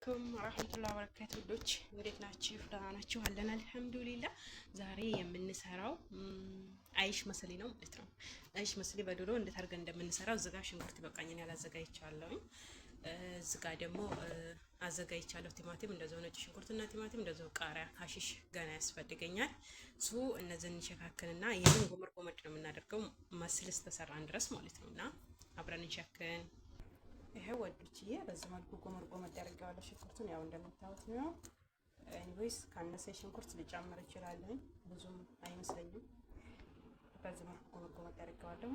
አለይኩም ወራህመቱላሂ ወበረካቱ ዶች እንዴት ናችሁ? ደህና ናችሁ? አለን አልሐምዱሊላህ። ዛሬ የምንሰራው አይሽ መስሊ ነው ማለት ነው። አይሽ መስሊ በዶሮ እንዴት አድርገን እንደምንሰራው እዚህ ጋር ሽንኩርት በቃኝን ያላዘጋጅቻለሁ። እዚህ ጋር ደግሞ አዘጋጅቻለሁ ቲማቲም፣ እንደዛው ነጭ ሽንኩርትና ቲማቲም፣ እንደዛው ቃሪያ፣ ሀሺሽ ገና ያስፈልገኛል። እነዚህን እንሸካክንና ይሄን ጎመር ጎመድ ነው የምናደርገው መስል እስከሰራን ድረስ ማለት ነውና አብረን እንሸክን። ይሄ ወዶችዬ በዚህ መልኩ ጎመር ጎመድ አድርጌዋለሁ። ሽንኩርቱን ያው እንደምታዩት ነው። ኤኒዌይስ ካነሰ ሽንኩርት ልጨምር እችላለሁ፣ ብዙም አይመስለኝም። በዚህ መልኩ ጎመር ጎመድ አድርጌዋለሁ።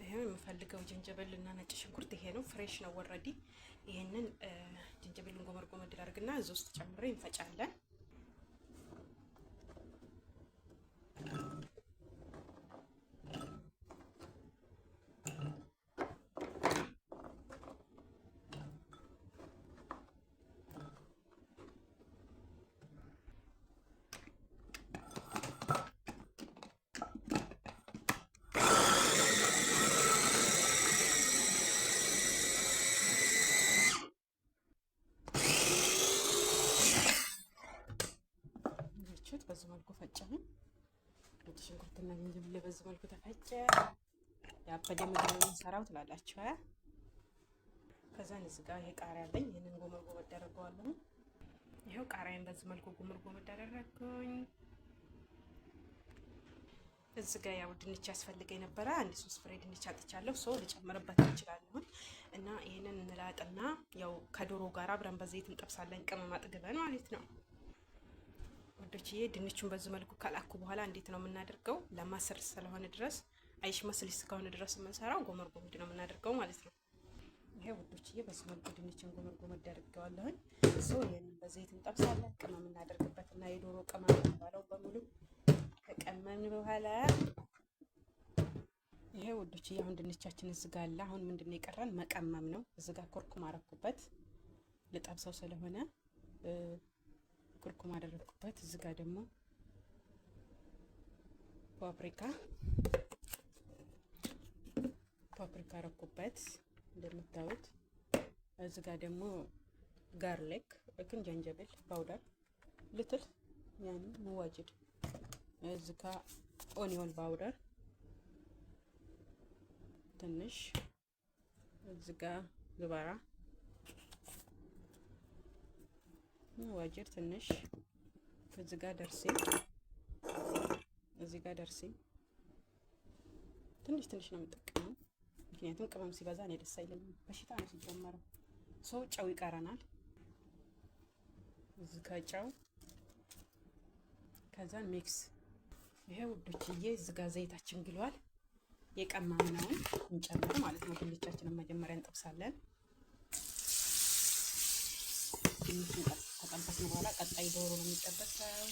ይሄ የምፈልገው ጅንጅብል እና ነጭ ሽንኩርት ይሄ ነው፣ ፍሬሽ ነው ኦልሬዲ። ይሄንን ጅንጅብልን ጎመር ጎመድ አድርግና እዚህ ውስጥ ጨምሬ እንፈጫለን። በዚህ መልኩ ፈጨን። ነጭ ሽንኩርትና ዝንጅብል በዚህ መልኩ ተፈጨ። ያበደ ምግብ ነው የምንሰራው ትላላችሁ። ከዛን እዚህ ጋር ይሄ ቃሪያ አለኝ። ይሄንን ጎመር ጎመድ አደርገዋለሁ። ይሄው ቃሪያን በዚህ መልኩ ጎመር ጎመድ አደረኩኝ። እዚህ ጋር ያው ድንች ያስፈልገኝ ነበረ። አንድ 3 ፍሬ ድንች አጥቻለሁ። ልጨምርበት እንችላለን እና ይሄንን እንላጥና ያው ከዶሮ ጋር አብረን በዘይት እንጠብሳለን፣ ቅመም አጥግበን ማለት ነው። ወዶችዬ ድንቹን በዚህ መልኩ ካላኩ በኋላ እንዴት ነው የምናደርገው? ለማሰር ስለሆነ ድረስ አይሽ መስሊ እስከሆነ ድረስ የምንሰራው ጎመር ጎመድ ነው የምናደርገው ማለት ነው። ይሄ ወዶችዬ በዚህ መልኩ ድንቹን ጎመር ጎመድ አድርገዋለሁ። ይሄንን በዘይት እንጠብሳለን፣ ቅመም እናደርግበትና የዶሮ ቅመም የሚባለው በሙሉ ከቀመምን በኋላ ይሄ ወዶችዬ አሁን ድንቻችን እዚህ ጋር አለ። አሁን ምንድነው የቀረን? መቀመም ነው። እዚህ ጋር ኮርኩም አደረኩበት ልጠብሰው ስለሆነ ኩርኩም አደረኩበት። እዚህ ጋር ደግሞ ፓፕሪካ አደረኩበት እንደምታዩት። እዚህ ጋር ደግሞ ጋርሊክ ጅንጅብል ፓውደር ልትል ያኔ መዋጅድ። እዚህ ጋር ኦኒዮን ፓውደር ትንሽ። እዚህ ጋር ዝባራ ዋጅር ትንሽ። እዚህ ጋር ደርሲ ትንሽ ነው የምጠቀመው፣ ምክንያቱም ቅመም ሲበዛ እኔ ደስ አይለኝም፣ በሽታ ነው ሲጀመረው። ጨው ይቀረናል። እዚህ ጋር ጨው፣ ከዛን ሚክስ። ይሄ ውዶችዬ እዚህ ጋር ዘይታችን ግሏል። የቀመምነውን እንጨምር ማለት ነው። ድንቻችንን መጀመሪያ እንጠብሳለን። ከጠበስን በኋላ ቀጣይ ዶሮ ነው የሚጠበሰው።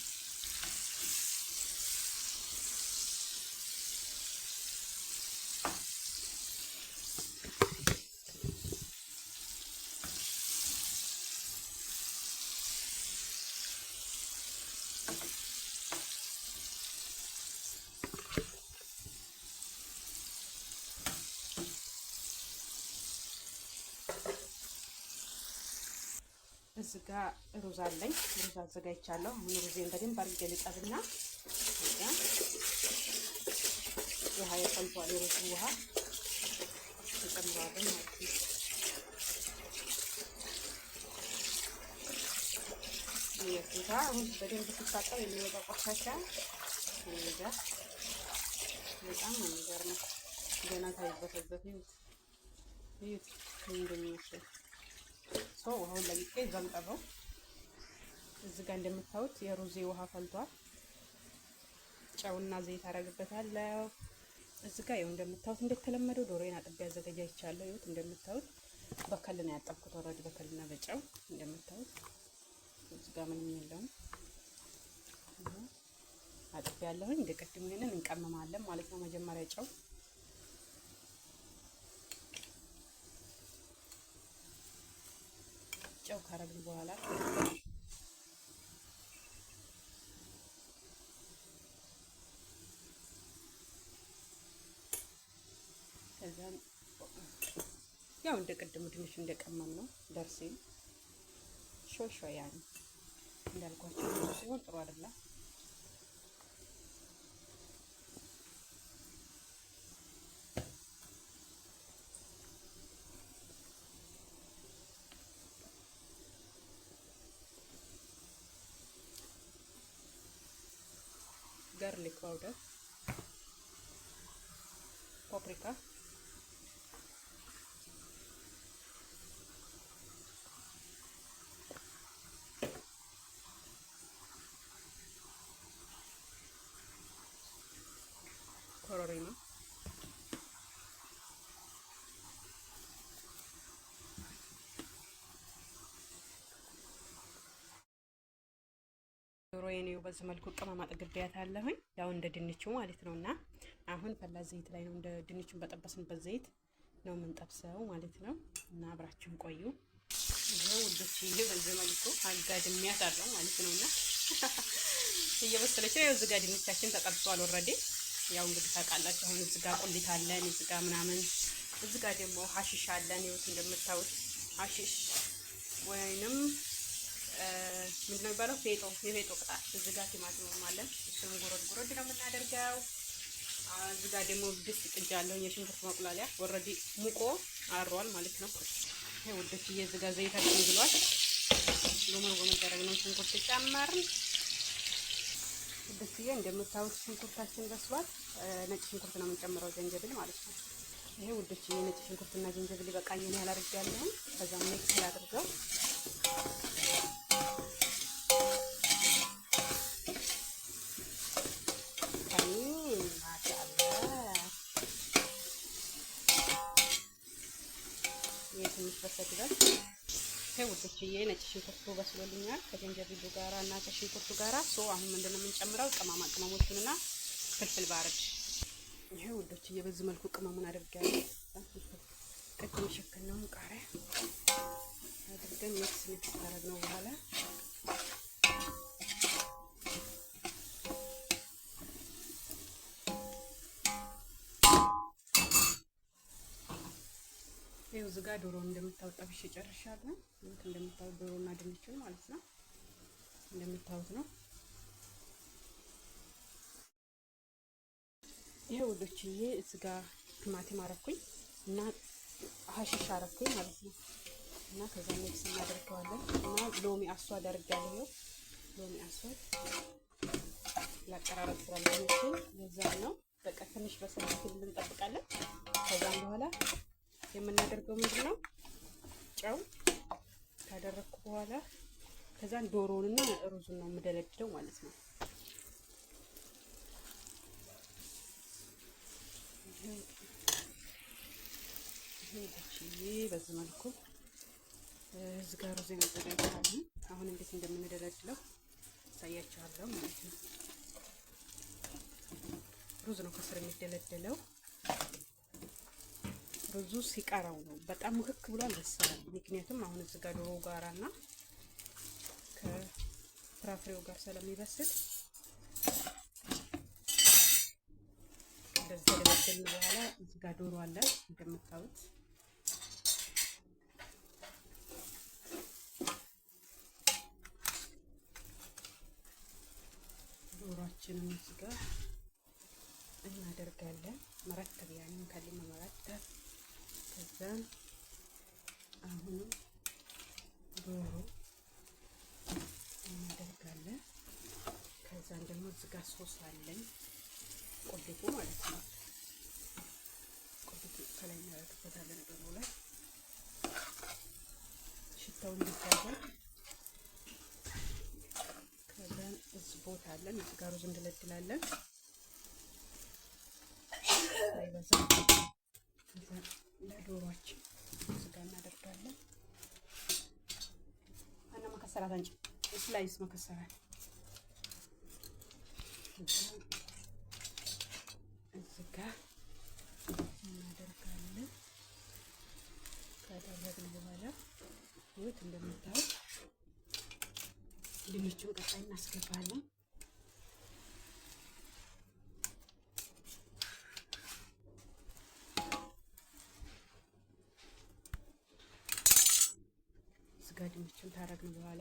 እዚህ ጋር ሩዝ አለኝ። ሩዝ አዘጋጅቻለሁ። አሁን ሩዜን በደንብ አድርጌ ልጠብና ውሃ የፈልቷል። የሩዝ ውሃ ተጨምሯል ማለት ነው። ይሄ ሩዝ በደንብ ሲታጠብ የሚወጣው ቆሻሻ በጣም ነው የሚገርመው። ገና ታይበተበት ይሁት እንደሚመስል ውሃውን ለቅቄ ዘንጠበው። እዚህ ጋር እንደምታዩት የሩዜ ውሃ ፈልቷል። ጨውና ዘይት አደርግበታለሁ። እዚህ ጋር ይኸው እንደምታዩት እንደተለመደው ዶሮዬን አጥቤ አዘጋጅቻለሁ። ይኸው እንደምታዩት በከል ነው ያጠብኩት ኦልሬዲ፣ በከልና በጨው እንደምታዩት። እዚህ ጋር ምንም የለውም አጥቤ ያለሁኝ። እንደቀድሞ ይሄንን እንቀመማለን ማለት ነው። መጀመሪያ ጨው ካረግን በኋላ ከዛም ያው እንደቀደሙ ትንሽ እንደቀመም ነው ደርሴ ሾይ ያኔ እንዳልኳችሁ ሲሆን ጥሩ አይደለም። ጋርሊክ ፓውደር፣ ፓፕሪካ፣ ኮረሪማ፣ ዶሮዬን በዚህ መልኩ ቅመም አጥግቤያታለሁኝ። ያው እንደ ድንቹ ማለት ነውና አሁን ፈላ ዘይት ላይ ነው እንደ ድንቹን በጠበስንበት ዘይት ነው የምንጠብሰው ማለት ነው። እና አብራችሁን ቆዩ። ይሄው ወደዚህ በዚህ መልኩ አጋድሚያታለሁ ማለት ነውና እየበሰለች ነው። እዚህ ጋር ድንቻችን ተጠብሷል ኦልሬዲ። ያው እንግዲህ ታውቃላችሁ አሁን እዚህ ጋር ቁሊት አለን፣ እዚህ ጋር ምናምን፣ እዚህ ጋር ደግሞ ሀሺሽ አለን። ይኸውት እንደምታዩት ሀሺሽ ወይንም ምንድነው የሚባለው ፌጦ፣ የፌጦ ቅጣት። እዚህ ጋር ቲማቲም አለን፣ እሱን ጎረድ ጎረድ ነው የምናደርገው። እዚህ ጋር ደግሞ ድስት ጥጃ አለው የሽንኩርት መቁላሊያ ኦልሬዲ ሙቆ አሯል ማለት ነው። ይሄ ወደች እዚህ ጋር ዘይታችን ይዟል። ጎመን መደረግ ነው። ሽንኩርት ጨመርን። ወደዚህ እንደምታዩት ሽንኩርታችን በስሏል። ነጭ ሽንኩርት ነው የምንጨምረው፣ ዝንጅብል ማለት ነው። ይሄ ወደች ነጭ ሽንኩርትና ዝንጅብል ይበቃኛል ያላርጋለሁ። ከዛ ሚክስ አድርገው ትንሽ በሰል ይላል። ውዶችዬ ነጭ ሽንኩርቱ በስሎልኛል ከዝንጅብሉ ጋራ እና ከሽንኩርቱ ጋራ። አሁን ምንድነው የምንጨምረው? ቅመማ ቅመሞችንና ፍልፍል ባርድ። ይሄ ውዶችዬ በዚህ መልኩ ቅመሙን አድርጋለሁ። ቅድም የሸከልነውን ቃሪያ አድርገን ሚክስ ካደረግነው በኋላ ይሄው እዚህ ጋር ዶሮ እንደምታዩት ጠብሼ ጨርሻለሁ። እንደምታዩት ዶሮና ድንቹን ማለት ነው እንደምታዩት ነው። ይሄ ወዶችዬ እዚህ ጋር ቲማቲም አረኩኝ እና ሀሺሽ አረኩኝ ማለት ነው። እና ከዛ ሚክስ እናደርገዋለን እና ሎሚ አስዋድ አድርጋለሁ። ሎሚ አስዋድ ላቀራረብ ስላለኝ ለዛ ነው። በቃ ትንሽ በሰል ሲል እንጠብቃለን። ከዛም በኋላ የምናደርገው ምንድነው? ጨው ካደረኩ በኋላ ከዛን ዶሮውንና ሩዙን ነው የምደለድለው ማለት ነው። ይሄ በዚህ መልኩ እዚህ ጋር ሩዝ ያዘጋጃለሁ። አሁን እንዴት እንደምንደለድለው ታያችኋለሁ ማለት ነው። ሩዝ ነው ከስር የሚደለደለው። ሩዙ ሲቀራው ነው በጣም ሙክክ ብሎ አልበሰለም። ምክንያቱም አሁን እዚህ ጋር ዶሮ ጋራና ከፍራፍሬው ጋር ስለሚበስል እንደዚህ ደረሰን በኋላ እዚህ ጋር ዶሮ አለ እንደምታዩት። ዶሮአችንን እዚህ ጋር እናደርጋለን። መረተብ ያንን ከሊማ መረተብ ከዛን አሁን ዶሮ እናደርጋለን። ከዛን ደግሞ እዚህ ጋር ሶስ አለኝ ቁልፉ ማለት ነው። ቁልፉ ከላይ እናደርግበታለን ዶሮ ላይ ሽታው እንዲታዘን። ከዛን እዚህ ቦታ አለን እዚህ ጋር ሩዝ እንደለድላለን ሳይበዛ። ከዛን ለዶሮአችን እዚህ ጋር እናደርጋለን። አና መከሰራት አንቺ ስላይስ መከሰራት እዚህ ጋር እናደርጋለን። ካደረግን በኋላ ይኸውት እንደምታዩት ድንቹን ቀጣይ እናስገባለን። እዚህ ጋር ድንቹን ታረግን በኋላ